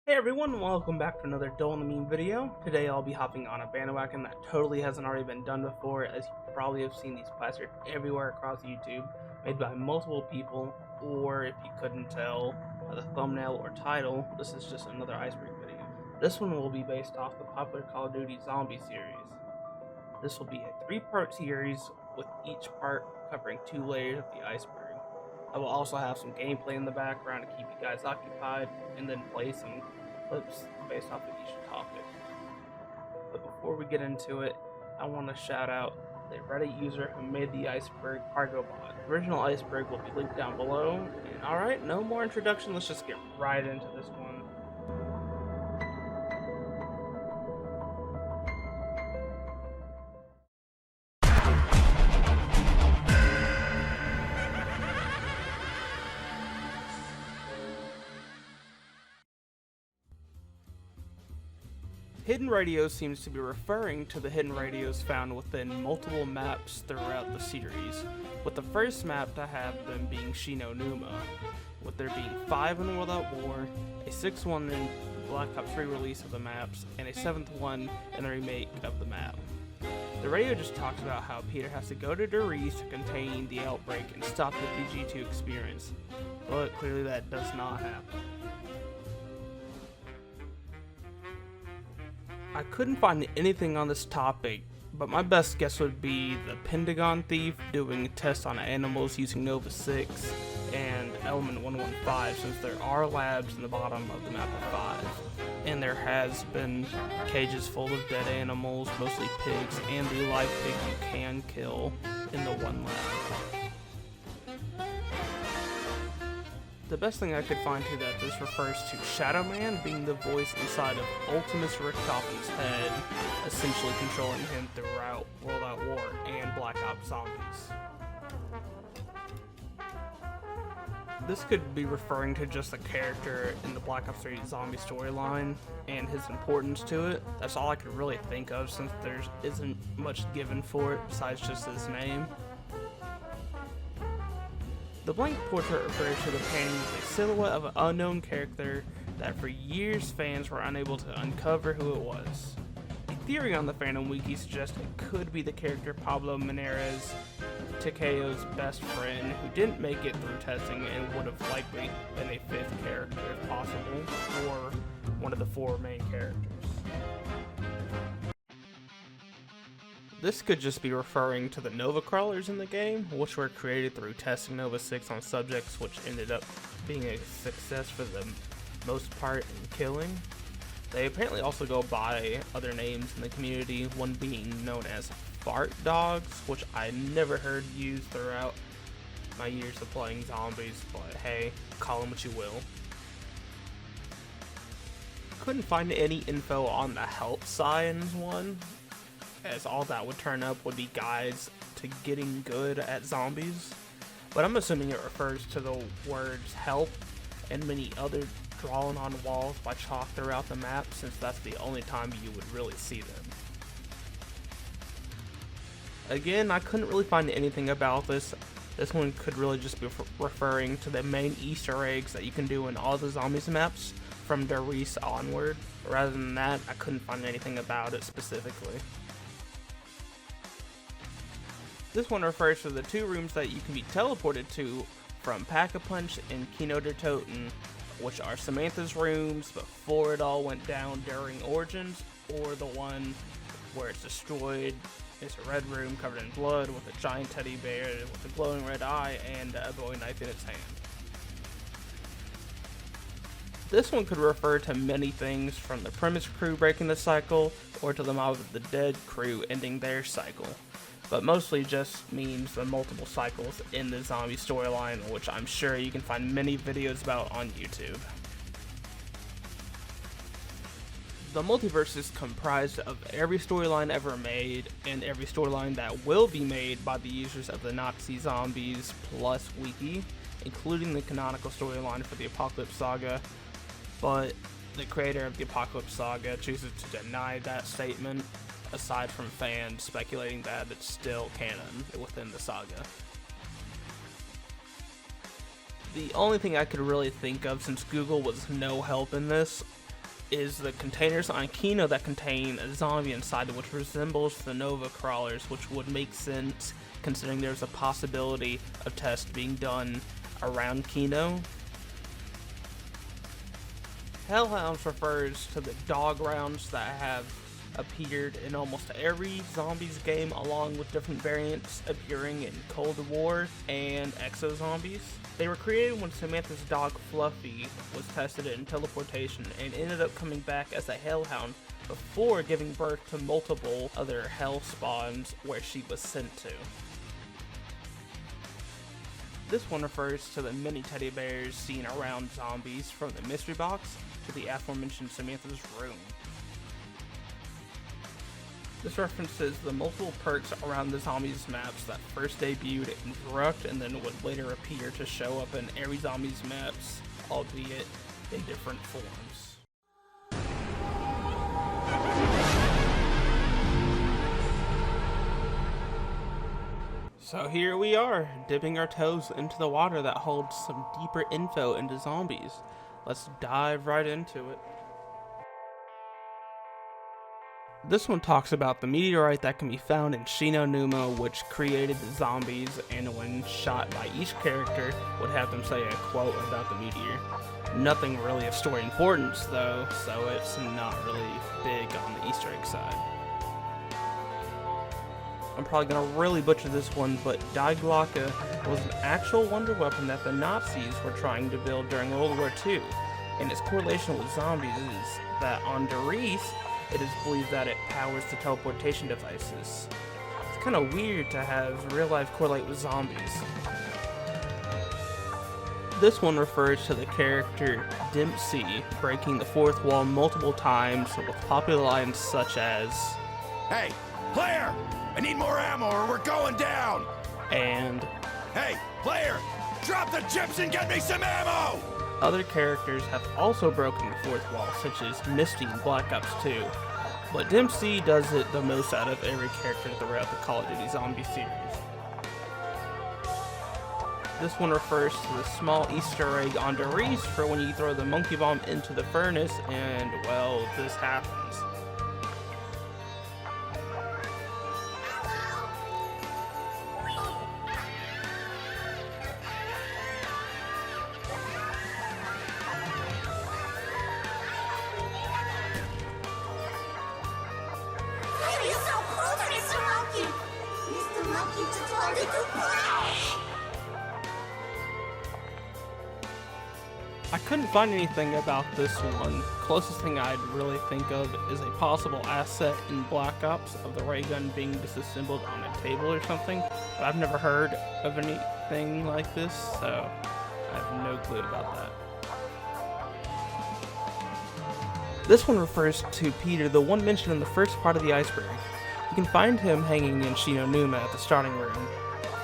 Hey everyone, welcome back to another Dolan meme video. Today I'll be hopping on a bandwagon that totally hasn't already been done before, as you probably have seen these plastered everywhere across YouTube, made by multiple people, or if you couldn't tell by the thumbnail or title, this is just another Iceberg video. This one will be based off the popular Call of Duty Zombie series. This will be a 3-part series, with each part covering 2 layers of the iceberg. I will also have some gameplay in the background to keep you guys occupied, and then play some clips based off of each topic. But before we get into it, I want to shout out the Reddit user who made the Iceberg cargo bot. The original Iceberg will be linked down below. And alright, no more introduction, let's just get right into this one. Hidden radios seems to be referring to the hidden radios found within multiple maps throughout the series, with the first map to have them being Shinonuma, with there being 5 in World at War, a 6th one in the Black Ops 3 release of the maps, and a 7th one in the remake of the map. The radio just talks about how Peter has to go to Doris to contain the outbreak and stop the PG2 experience, but clearly that does not happen. I couldn't find anything on this topic, but my best guess would be the Pentagon Thief doing tests on animals using Nova 6 and Element 115, since there are labs in the bottom of the map of 5. And there has been cages full of dead animals, mostly pigs, and the live pig you can kill in the one lab. The best thing I could find to that this refers to Shadow Man being the voice inside of Ultimus Richtofen's head, essentially controlling him throughout World at War and Black Ops Zombies. This could be referring to just a character in the Black Ops 3 zombie storyline and his importance to it. That's all I could really think of, since there isn't much given for it besides just his name. The blank portrait refers to the painting with a silhouette of an unknown character that for years fans were unable to uncover who it was. A theory on the fandom wiki suggests it could be the character Pablo Menares, Takeo's best friend, who didn't make it through testing and would have likely been a 5th character if possible, or one of the 4 main characters. This could just be referring to the Nova Crawlers in the game, which were created through testing Nova 6 on subjects, which ended up being a success for the most part in killing. They apparently also go by other names in the community, one being known as Fart Dogs, which I never heard used throughout my years of playing zombies, but hey, call them what you will. Couldn't find any info on the health science one, as all that would turn up would be guides to getting good at zombies, but I'm assuming it refers to the words help and many other drawn on walls by chalk throughout the map, since that's the only time you would really see them. Again, I couldn't really find anything about this. This one could really just be referring to the main Easter eggs that you can do in all the zombies maps from Doris onward. Rather than that, I couldn't find anything about it specifically. This one refers to the 2 rooms that you can be teleported to from Pack-a-Punch and Kino der Toten, which are Samantha's rooms before it all went down during Origins, or the one where it's destroyed. It's a red room covered in blood with a giant teddy bear with a glowing red eye and a bowie knife in its hand. This one could refer to many things, from the Premise crew breaking the cycle, or to the Mob of the Dead crew ending their cycle, but mostly just means the multiple cycles in the zombie storyline, which I'm sure you can find many videos about on YouTube. The multiverse is comprised of every storyline ever made, and every storyline that will be made by the users of the Nazi Zombies Plus wiki, including the canonical storyline for the Apocalypse Saga, but the creator of the Apocalypse Saga chooses to deny that statement, aside from fans speculating that it's still canon within the saga. The only thing I could really think of, since Google was no help in this, is the containers on Kino that contain a zombie inside, which resembles the Nova crawlers, which would make sense considering there's a possibility of tests being done around Kino. Hellhounds refers to the dog rounds that have appeared in almost every zombies game, along with different variants appearing in Cold War and Exo Zombies. They were created when Samantha's dog Fluffy was tested in teleportation and ended up coming back as a hellhound before giving birth to multiple other hell spawns where she was sent to. This one refers to the mini teddy bears seen around zombies, from the mystery box to the aforementioned Samantha's room. This references the multiple perks around the zombies maps that first debuted in Treyarch and then would later appear to show up in every zombies maps, albeit in different forms. So here we are, dipping our toes into the water that holds some deeper info into zombies. Let's dive right into it. This one talks about the meteorite that can be found in Shinonuma, which created the zombies, and when shot by each character would have them say a quote about the meteor. Nothing really of story importance though, so it's not really big on the Easter egg side. I'm probably gonna really butcher this one, but Die Glocke was an actual wonder weapon that the Nazis were trying to build during World War II, and its correlation with zombies is that on Doris, it is believed that it powers the teleportation devices. It's kind of weird to have real life correlate with zombies. This one refers to the character Dempsey breaking the fourth wall multiple times with popular lines such as, "Hey, player! I need more ammo or we're going down!" and, "Hey, player! Drop the chips and get me some ammo!" Other characters have also broken the fourth wall, such as Misty in Black Ops 2, but Dempsey does it the most out of every character throughout the Call of Duty Zombie series. This one refers to the small Easter egg on Doris for when you throw the monkey bomb into the furnace, and, well, this happens. I couldn't find anything about this one. Closest thing I'd really think of is a possible asset in Black Ops of the ray gun being disassembled on a table or something, but I've never heard of anything like this, so I have no clue about that. This one refers to Peter, the one mentioned in the first part of the Iceberg. You can find him hanging in Shinonuma at the starting room.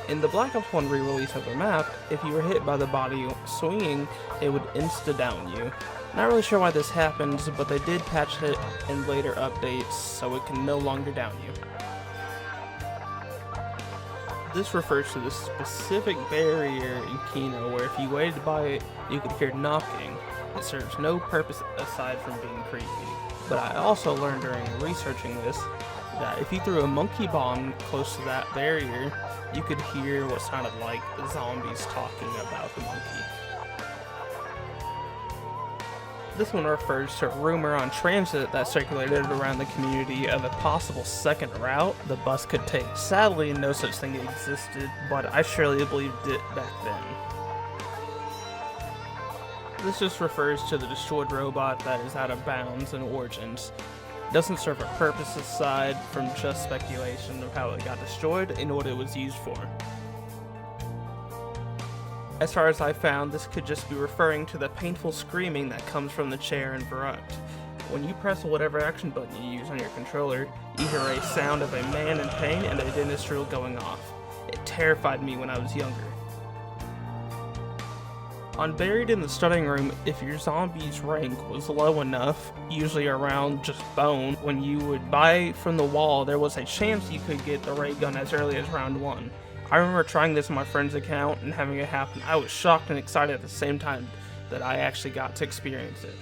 In the Black Ops 1 re-release of the map, if you were hit by the body swinging, it would insta-down you. Not really sure why this happens, but they did patch it in later updates, so it can no longer down you. This refers to the specific barrier in Kino where if you waited by it, you could hear knocking. It serves no purpose aside from being creepy. But I also learned during researching this that if you threw a monkey bomb close to that barrier, you could hear what sounded like zombies talking about the monkey. This one refers to a rumor on transit that circulated around the community of a possible second route the bus could take. Sadly, no such thing existed, but I surely believed it back then. This just refers to the destroyed robot that is out of bounds in Origins. It doesn't serve a purpose aside from just speculation of how it got destroyed and what it was used for. As far as I found, this could just be referring to the painful screaming that comes from the chair in Verrückt. When you press whatever action button you use on your controller, you hear a sound of a man in pain and a dentist drill going off. It terrified me when I was younger. On Buried in the Starting Room, if your zombie's rank was low enough, usually around just bone, when you would buy from the wall, there was a chance you could get the ray gun as early as round 1. I remember trying this on my friend's account and having it happen. I was shocked and excited at the same time that I actually got to experience it.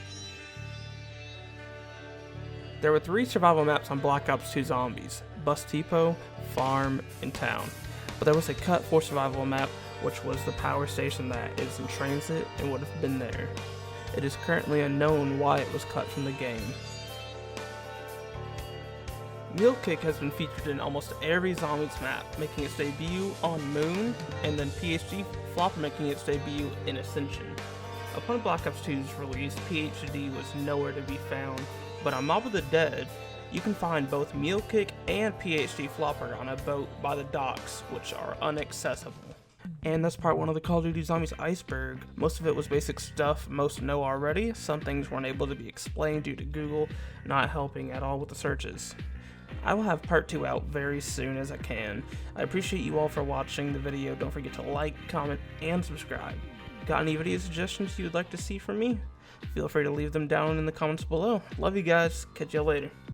There were 3 survival maps on Black Ops 2 Zombies: Bus Depot, Farm, and Town. But there was a cut for survival map, which was the power station that is in transit and would have been there. It is currently unknown why it was cut from the game. Meal Kick has been featured in almost every Zombies map, making its debut on Moon, and then PhD Flopper making its debut in Ascension. Upon Black Ops 2's release, PhD was nowhere to be found, but on Mob of the Dead, you can find both Meal Kick and PhD Flopper on a boat by the docks, which are inaccessible. And that's part 1 of the Call of Duty Zombies Iceberg. Most of it was basic stuff most know already. Some things weren't able to be explained due to Google not helping at all with the searches. I will have part 2 out very soon as I can. I appreciate you all for watching the video. Don't forget to like, comment, and subscribe. Got any video suggestions you would like to see from me? Feel free to leave them down in the comments below. Love you guys. Catch you later.